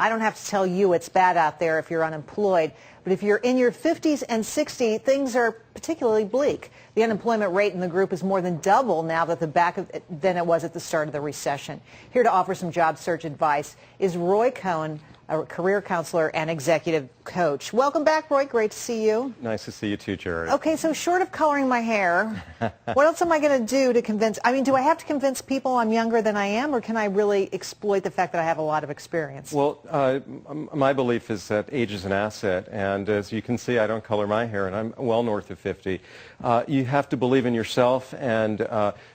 I don't have to tell you it's bad out there if you're unemployed. But if you're in your 50s and 60s, things are particularly bleak. The unemployment rate in the group is more than double now that than it was at the start of the recession. Here to offer some job search advice is Roy Cohen, a career counselor and executive coach. Welcome back, Roy. Great to see you. Nice to see you too, Jerry. Okay, so short of coloring my hair, what else am I going to do to convince, do I have to convince people I'm younger than I am, or can I really exploit the fact that I have a lot of experience? Well, my belief is that age is an asset, and as you can see, I don't color my hair, and I'm well north of 50. You have to believe in yourself, and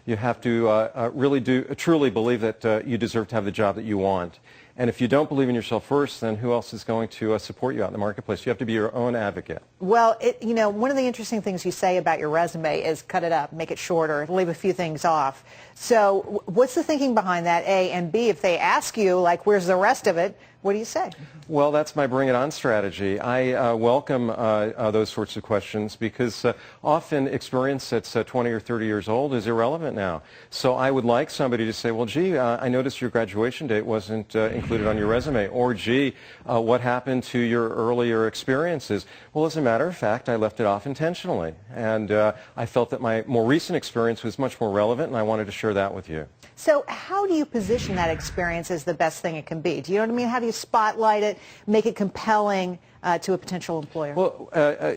you have to truly believe that you deserve to have the job that you want. And if you don't believe in yourself first, then who else is going to support you out in the marketplace? You have to be your own advocate. Well, one of the interesting things you say about your resume is cut it up, make it shorter, leave a few things off. So what's the thinking behind that, A? And B, if they ask you, like, where's the rest of it, what do you say? Well, that's my bring it on strategy. I welcome those sorts of questions because often experience that's 20 or 30 years old is irrelevant now. So I would like somebody to say, well, gee, I noticed your graduation date wasn't included on your resume. Or, gee, what happened to your earlier experiences? Well, as a matter of fact, I left it off intentionally. And I felt that my more recent experience was much more relevant, and I wanted to share that with you. So how do you position that experience as the best thing it can be? Do you know what I mean? How do you spotlight it, make it compelling to a potential employer? Well,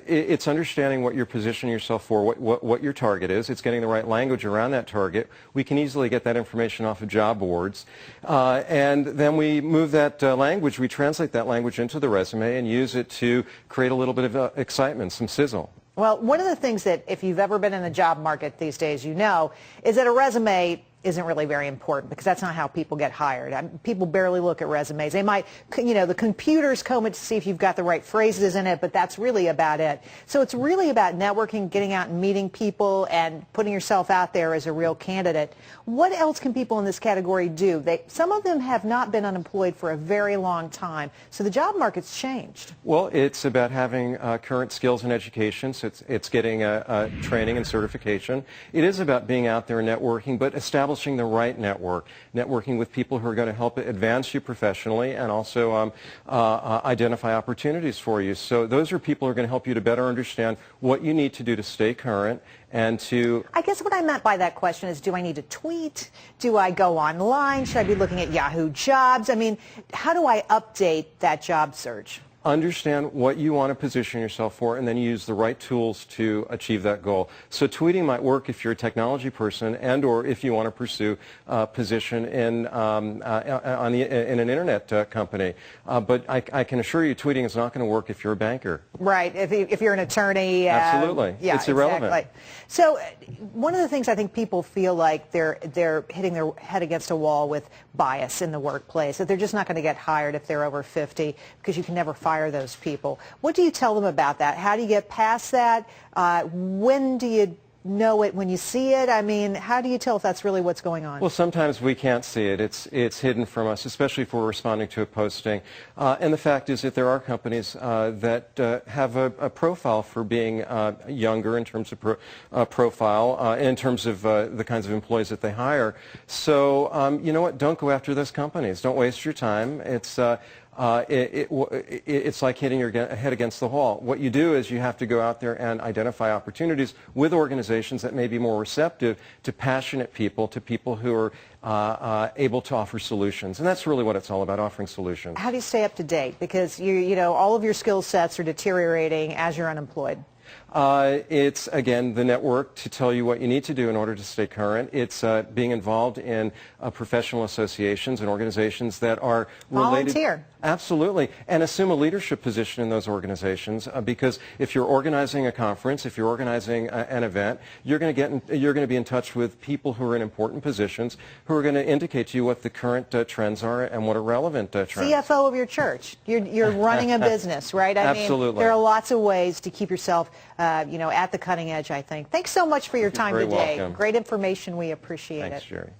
it's understanding what you're positioning yourself for, what your target is. It's getting the right language around that target. We can easily get that information off of job boards. And then we move that language, we translate that language into the resume and use it to create a little bit of excitement, some sizzle. Well, one of the things that if you've ever been in the job market these days, you know, is that a resume isn't really very important because that's not how people get hired. People barely look at resumes. They might, the computers comb it to see if you've got the right phrases in it, but that's really about it. So it's really about networking, getting out and meeting people and putting yourself out there as a real candidate. What else can people in this category do? Some of them have not been unemployed for a very long time, so the job market's changed. Well, it's about having current skills and education, so it's getting training and certification. It is about being out there and networking, but establishing the right networking with people who are going to help advance you professionally and also identify opportunities for you. So those are people who are going to help you to better understand what you need to do to stay current and to... I guess what I meant by that question is, do I need to tweet? Do I go online? Should I be looking at Yahoo Jobs? I mean, how do I update that job search? Understand what you want to position yourself for and then use the right tools to achieve that goal. So tweeting might work if you're a technology person and or if you want to pursue a position in an internet company. But I can assure you tweeting is not going to work if you're a banker. Right, if you're an attorney. Absolutely. Yeah, it's irrelevant. Exactly. So one of the things I think people feel like they're hitting their head against a wall with bias in the workplace, that they're just not going to get hired if they're over 50 because you can never fire those people. What do you tell them about that? How do you get past that? When do you know it when you see it? I mean, how do you tell if that's really what's going on? Well, sometimes we can't see it. It's hidden from us, especially if we're responding to a posting. And the fact is that there are companies that have a profile for being younger in terms of profile, in terms of the kinds of employees that they hire. So, you know what? Don't go after those companies. Don't waste your time. It's like hitting your head against the wall. What you do is you have to go out there and identify opportunities with organizations that may be more receptive to passionate people, to people who are able to offer solutions. And that's really what it's all about, offering solutions. How do you stay up to date? Because all of your skill sets are deteriorating as you're unemployed. It's, again, the network to tell you what you need to do in order to stay current. It's being involved in professional associations and organizations that are related. Volunteer. Absolutely. And assume a leadership position in those organizations because if you're organizing a conference, if you're organizing an event, you're going to be in touch with people who are in important positions who are going to indicate to you what the current trends are and what are relevant trends. CFO of your church. You're running a business, right? I Absolutely. mean, there are lots of ways to keep yourself at the cutting edge, I think. Thanks so much for your time You're very today. welcome. Great information. We appreciate it. Thanks, Jerry.